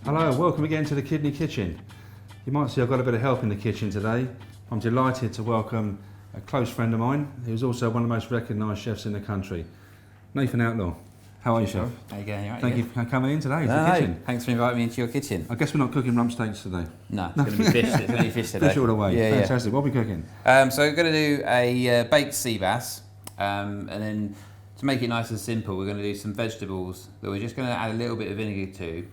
Hello, welcome again to the Kidney Kitchen. You might see I've got a bit of help in the kitchen today. I'm delighted to welcome a close friend of mine, who's also one of the most recognised chefs in the country, Nathan Outlaw. How are you, Chef? How you going? Right, Thank you for coming in today to the kitchen. Thanks for inviting me into your kitchen. I guess we're not cooking rump steaks today. No, it's going to be fish. It's going to be fish today. Fish all the way. Yeah, fantastic. What are we cooking? So we're going to do a baked sea bass, and then to make it nice and simple, we're going to do some vegetables that we're just going to add a little bit of vinegar to.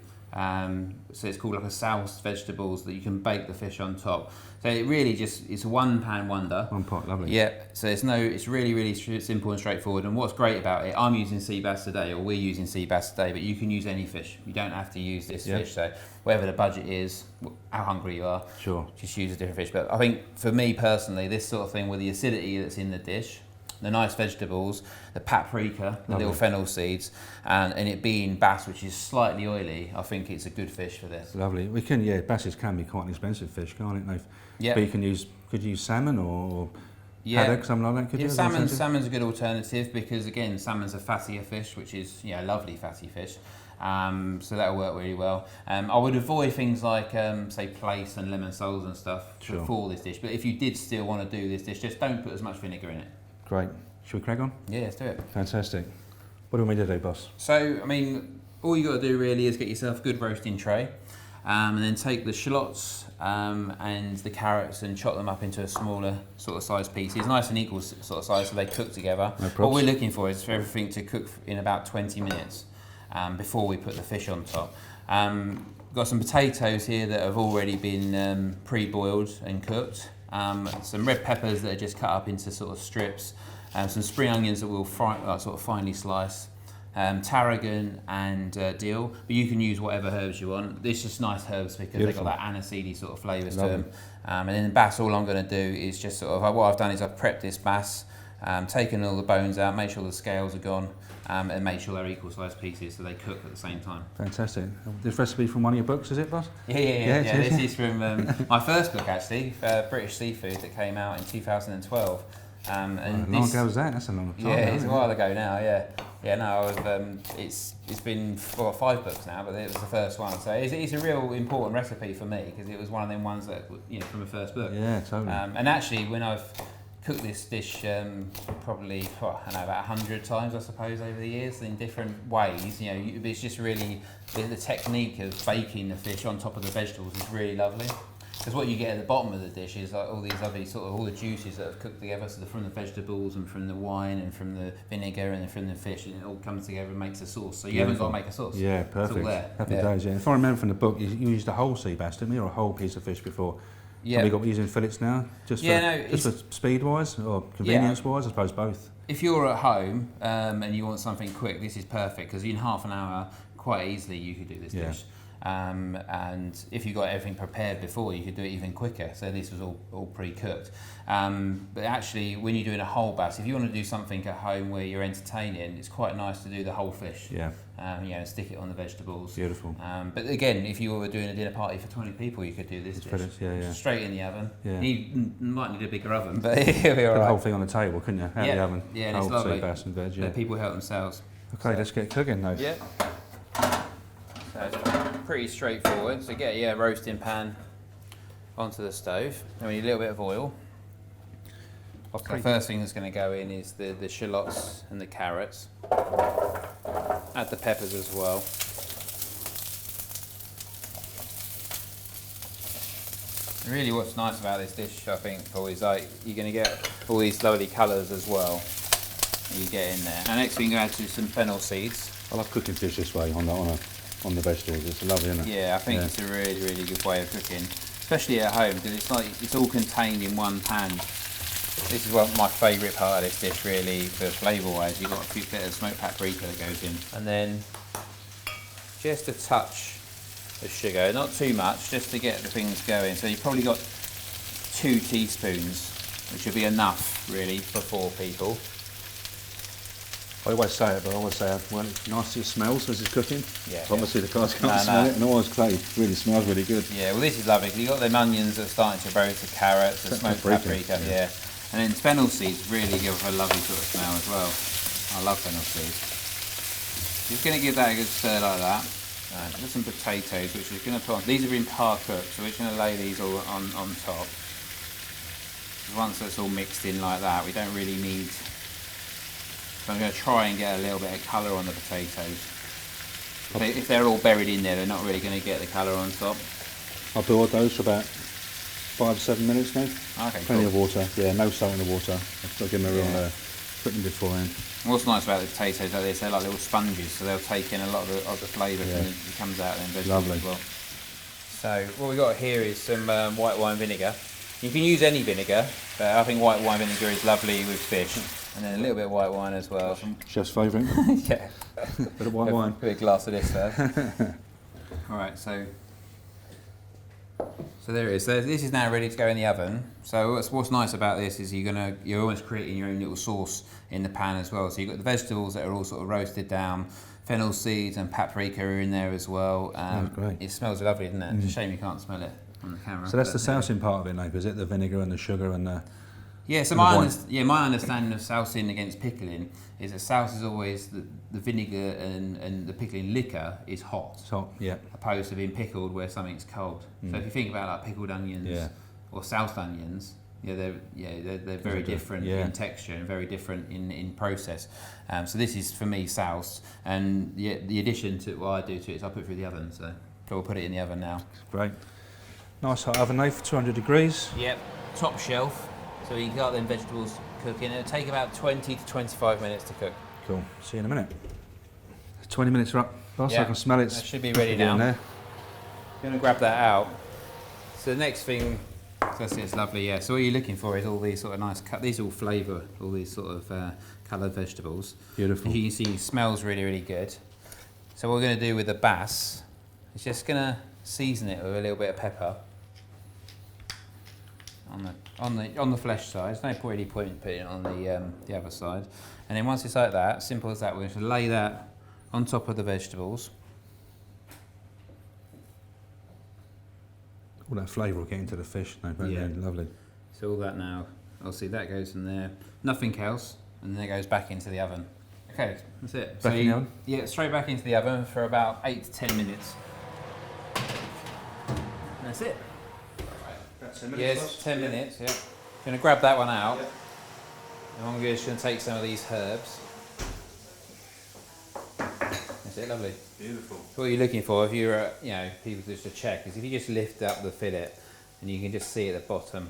So it's called like a soused vegetables that you can bake the fish on top. So it really just, it's a one pan wonder. One pot, lovely. Yeah, so it's really simple and straightforward. And what's great about it, I'm using sea bass today, or we're using sea bass today, but you can use any fish. You don't have to use this fish. So whatever the budget is, how hungry you are, sure, just use a different fish. But I think for me personally, this sort of thing with the acidity that's in the dish, the nice vegetables, the paprika, the little fennel seeds, and it being bass, which is slightly oily, I think it's a good fish for this. Lovely. We can, basses can be quite an expensive fish, can't it? Yeah. But you could use salmon or haddock, something like that, could you? Salmon's a good alternative because, again, salmon's a fattier fish, which is a lovely fatty fish. So that'll work really well. I would avoid things like, say, plaice and lemon soles and stuff for this dish. But if you did still want to do this dish, just don't put as much vinegar in it. Great. Should we crack on? Yeah, let's do it. Fantastic. What do we need to do, boss? So, I mean, all you got to do really is get yourself a good roasting tray, and then take the shallots and the carrots and chop them up into a smaller sort of size pieces, nice and equal sort of size so they cook together. No props. What we're looking for is for everything to cook in about 20 minutes before we put the fish on top. We've got some potatoes here that have already been pre-boiled and cooked. Some red peppers that are just cut up into sort of strips, some spring onions that we'll sort of finely slice, tarragon and dill, but you can use whatever herbs you want. These are just nice herbs because they've got that aniseedy sort of flavours to them. And then the bass, all I'm going to do is just sort of, what I've done is I've prepped this bass, taken all the bones out, make sure the scales are gone, and make sure they're equal sized pieces so they cook at the same time. Fantastic. This recipe from one of your books, is it, boss? Yeah. This is from my first book actually, British Seafood, that came out in 2012. And how long ago was that? That's a long time. Yeah, it's a while ago now. It's been 4 or 5 books now, but it was the first one. So it's a real important recipe for me because it was one of them ones that from the first book. Yeah, totally. And actually, when I've cooked this dish probably about 100 times, I suppose, over the years in different ways. It's just really the technique of baking the fish on top of the vegetables is really lovely. Because what you get at the bottom of the dish is like all these lovely all the juices that have cooked together, so from the vegetables and from the wine and from the vinegar and from the fish, and it all comes together and makes a sauce. So you haven't got to make a sauce. Yeah, perfect. It's all there. Happy days, yeah. If I remember from the book, you used a whole sea bass, didn't you, or a whole piece of fish before? Yeah. Have we got using fillets now? Just for speed-wise or convenience-wise? I suppose both. If you're at home and you want something quick, this is perfect because in half an hour, quite easily, you could do this dish. And if you got everything prepared before, you could do it even quicker. So this was all pre-cooked. But actually, when you're doing a whole bass, if you want to do something at home where you're entertaining, it's quite nice to do the whole fish. Yeah. And stick it on the vegetables. Beautiful. But again, if you were doing a dinner party for 20 people, you could do this dish. Straight in the oven. Yeah. You might need a bigger oven, but it'll be all right. The whole thing on the table, couldn't you? Out of the oven. Yeah, and it's lovely. Sea bass and veg, Let people help themselves. Okay, let's get cooking though. Yeah. So it's pretty straightforward. So get your roasting pan onto the stove. Then we need a little bit of oil. The first thing that's going to go in is the shallots and the carrots. Add the peppers as well. Really what's nice about this dish, I think, Paul, is like you're going to get all these lovely colours as well that you get in there. And next we're going to add to some fennel seeds. I love cooking fish this way on the vegetables. It's lovely, isn't it? Yeah, I think it's a really good way of cooking, especially at home because it's all contained in one pan. This is my favourite part of this dish, really, for flavour-wise. You've got a few bit of smoked paprika that goes in, and then just a touch of sugar, not too much, just to get the things going. So you've probably got 2 teaspoons, which would be enough, really, for 4 people. I always say it, but I always say, well, it's nice it smells as it's cooking. Yeah. Obviously the guys can't smell it, and always clay really smells really good. Yeah, well this is lovely, because you've got them onions that are starting to roast, the carrots, the smoked paprika, yeah. And then fennel seeds really give a lovely sort of smell as well. I love fennel seeds. Just going to give that a good stir like that. I've got some potatoes, which we're going to put on. These have been par cooked, so we're just going to lay these all on top. Once it's all mixed in like that, we don't really need. So I'm going to try and get a little bit of colour on the potatoes. If they're all buried in there, they're not really going to get the colour on top. I'll boil those for about 5 to 7 minutes, mate. Okay, Plenty cool. of water. Yeah, no salt in the water. I'll give them a real cooking beforehand. What's nice about the potatoes like this, they're like little sponges, so they'll take in a lot of the flavour and it comes out in vegetables Lovely. as well. So what we've got here is some white wine vinegar. You can use any vinegar, but I think white wine vinegar is lovely with fish. And then a little bit of white wine as well. Chef's favourite. Yeah. Bit of white wine. A bit glass of this first. Alright, so there it is. So this is now ready to go in the oven. So what's nice about this is you're almost creating your own little sauce in the pan as well. So you've got the vegetables that are all sort of roasted down. Fennel seeds and paprika are in there as well. Great. It smells lovely, doesn't it? It's a shame you can't smell it on the camera. So that's the sousing part of it, Nape, is it? The vinegar and the sugar and the... Yeah, so my understanding of sousing against pickling is that souse is always the vinegar and the pickling liquor is hot. It's hot, yeah. Opposed to being pickled where something's cold. So if you think about like pickled onions or soused onions, they're very different in texture and very different in process. So this is for me soused, and the addition to what I do to it is I put it through the oven. So we'll put it in the oven now. Great. Nice hot oven, Nape, for 200 degrees. Yep, top shelf. So you got them vegetables cooking. It'll take about 20 to 25 minutes to cook. Cool. See you in a minute. 20 minutes are up. Boss, I can smell it. That should be ready now. There. I'm going to grab that out. So the next thing, it's lovely, yeah. So what you're looking for is all these sort of nice these all flavour, all these sort of coloured vegetables. Beautiful. As you can see, it smells really, really good. So what we're going to do with the bass is just going to season it with a little bit of pepper. On the flesh side, there's no really point in putting it on the other side. And then once it's like that, simple as that, we're going to lay that on top of the vegetables. All that flavour will get into the fish, Nape. Yeah, lovely. So all that now, obviously that goes in there, nothing else, and then it goes back into the oven. Okay, that's it. Back in the oven? Yeah, straight back into the oven for about 8 to 10 minutes. And that's it. About 10 minutes. Yes, 10 minutes, yeah. I'm going to grab that one out. And I'm just going to take some of these herbs. That's it, lovely. Beautiful. So what you're looking for, if you're, people just to check, is if you just lift up the fillet and you can just see at the bottom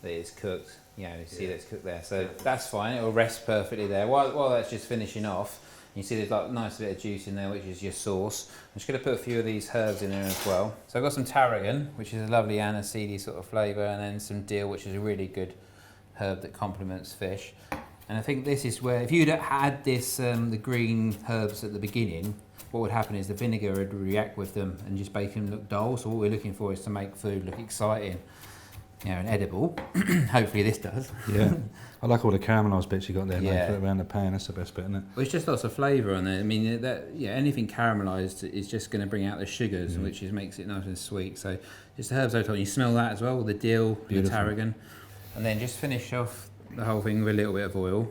that it's cooked. You see that it's cooked there. So that's fine, it'll rest perfectly there. While that's just finishing off, you see there's like a nice bit of juice in there, which is your sauce. I'm just going to put a few of these herbs in there as well. So I've got some tarragon, which is a lovely aniseedy sort of flavour, and then some dill, which is a really good herb that complements fish. And I think this is where, if you'd had this, the green herbs at the beginning, what would happen is the vinegar would react with them and just make them look dull. So what we're looking for is to make food look exciting, and edible. Hopefully this does. Yeah. I like all the caramelised bits you got there, Yeah. Put it around the pan, that's the best bit, isn't it? Well, it's just lots of flavour on there. I mean, anything caramelised is just going to bring out the sugars, which makes it nice and sweet. So just the herbs over top. You smell that as well, the dill, the tarragon. And then just finish off the whole thing with a little bit of oil.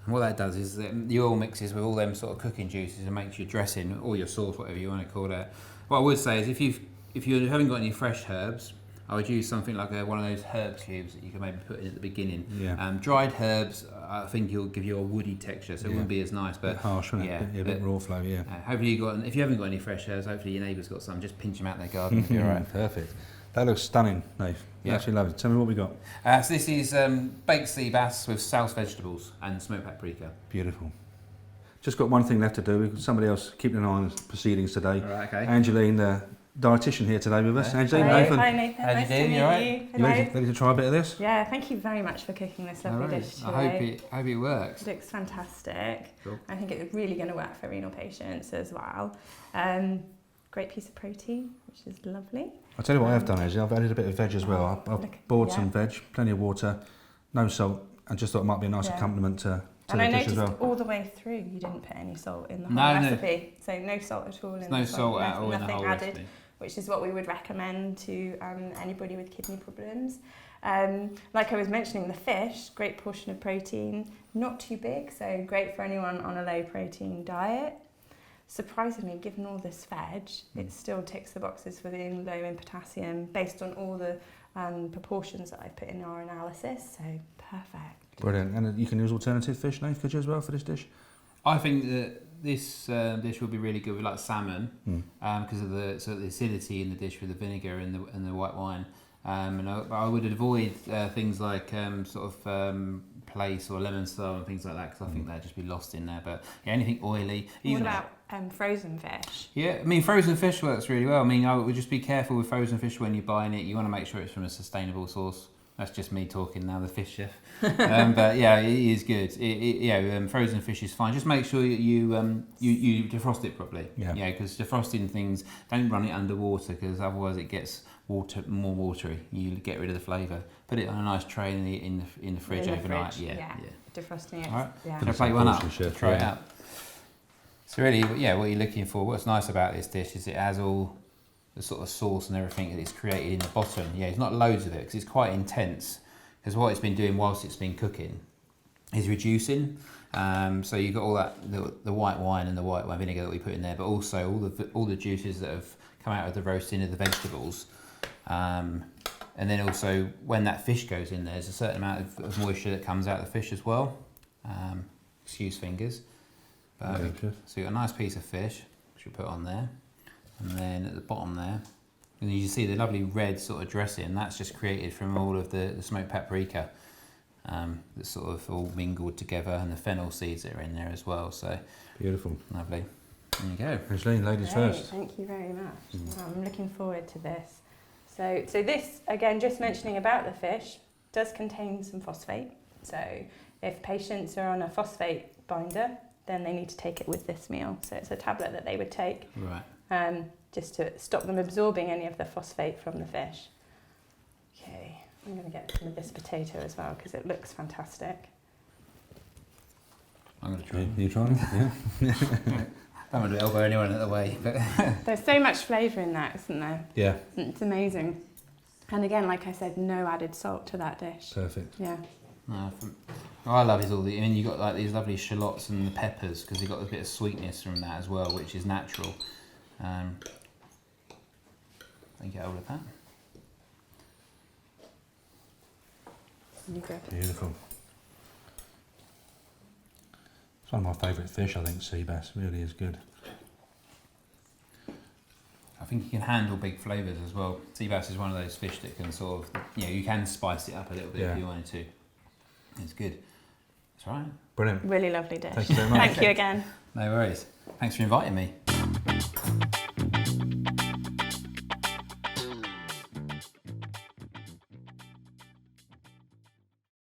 And what that does is that the oil mixes with all them sort of cooking juices and makes your dressing, or your sauce, whatever you want to call it. What I would say is if you haven't got any fresh herbs, I would use something like one of those herb cubes that you can maybe put in at the beginning. Yeah. Dried herbs, I think will give you a woody texture, so it wouldn't be as nice. But a bit harsh, wouldn't it? Yeah, a bit raw flavour, yeah. Hopefully if you haven't got any fresh herbs, hopefully your neighbour's got some. Just pinch them out in their garden. It'll be all right. Perfect. That looks stunning, Dave. Yeah. Absolutely love it. Tell me what we got. So this is baked sea bass with soused vegetables and smoked paprika. Beautiful. Just got one thing left to do. Somebody else keeping an eye on proceedings today. All right, okay. Angeline, the dietitian here today with us. Angeline, Hello. Nathan. Hi Nathan, How you nice doing? to meet You all right? you. You ready to try a bit of this? Yeah, thank you very much for cooking this lovely dish today. I hope it works. It looks fantastic. Cool. I think it's really going to work for renal patients as well. Great piece of protein, which is lovely. I'll tell you what I've done, Angie. I've added a bit of veg as well. I've boiled some veg, plenty of water, no salt. I just thought it might be a nice accompaniment to and the I dish as noticed well. all the way through you didn't put any salt in the whole recipe. So no salt at all in No this salt one. at all in the Nothing whole added, recipe. which is what we would recommend to anybody with kidney problems. Like I was mentioning, the fish, great portion of protein, not too big, so great for anyone on a low protein diet. surprisingly, given all this veg, it still ticks the boxes for being low in potassium based on all the proportions that I put in our analysis. So perfect. Brilliant. And you can use alternative fish, Nath, could you as well for this dish? I think that this dish will be really good with like salmon because of the acidity in the dish with the vinegar and the white wine. And I would avoid things like plaice or lemon star and things like that because I think they'd just be lost in there. But yeah, anything oily. What about frozen fish? Yeah, I mean frozen fish works really well. I mean I would just be careful with frozen fish when you're buying it. You want to make sure it's from a sustainable source. That's just me talking now, the fish chef. But yeah, it is good. Frozen fish is fine. Just make sure you defrost it properly. Yeah, because defrosting things, don't run it underwater because otherwise it gets more watery. You get rid of the flavour. Put it on a nice tray in the fridge overnight. Yeah. Defrosting it. All right. Yeah. Can I plate one up? Try it yeah. out. So really, what you're looking for, what's nice about this dish is it has all the sort of sauce and everything that it's created in the bottom. Yeah, it's not loads of it because it's quite intense. Because what it's been doing whilst it's been cooking is reducing. So you've got all that the white wine and the white wine vinegar that we put in there, but also all the juices that have come out of the roasting of the vegetables. And then also when that fish goes in, there's a certain amount of moisture that comes out of the fish as well. Excuse fingers. So you've got a nice piece of fish which we put on there. And then at the bottom there, and you see the lovely red sort of dressing. That's just created from all of the smoked paprika that's sort of all mingled together, and the fennel seeds that are in there as well. So beautiful, lovely. There you go. Angeline, ladies first. Thank you very much. I'm looking forward to this. So this again, just mentioning about the fish, does contain some phosphate. So if patients are on a phosphate binder, then they need to take it with this meal. So it's a tablet that they would take. Right. Just to stop them absorbing any of the phosphate from the fish. Okay, I'm going to get some of this potato as well because it looks fantastic. I'm going to try. You trying it? Yeah. Don't want to elbow anyone out of the way, but there's so much flavour in that, isn't there? Yeah. It's amazing. And again, like I said, no added salt to that dish. Perfect. Yeah. No, what I love is you got like these lovely shallots and the peppers because you got a bit of sweetness from that as well, which is natural. Get hold of that. Beautiful. It's one of my favourite fish, I think, sea bass. Really is good. I think you can handle big flavours as well. Sea bass is one of those fish that can sort of, you can spice it up a little bit if you wanted to. It's good. That's right. Brilliant. Really lovely dish. Thank you very much. Thank you again. No worries. Thanks for inviting me.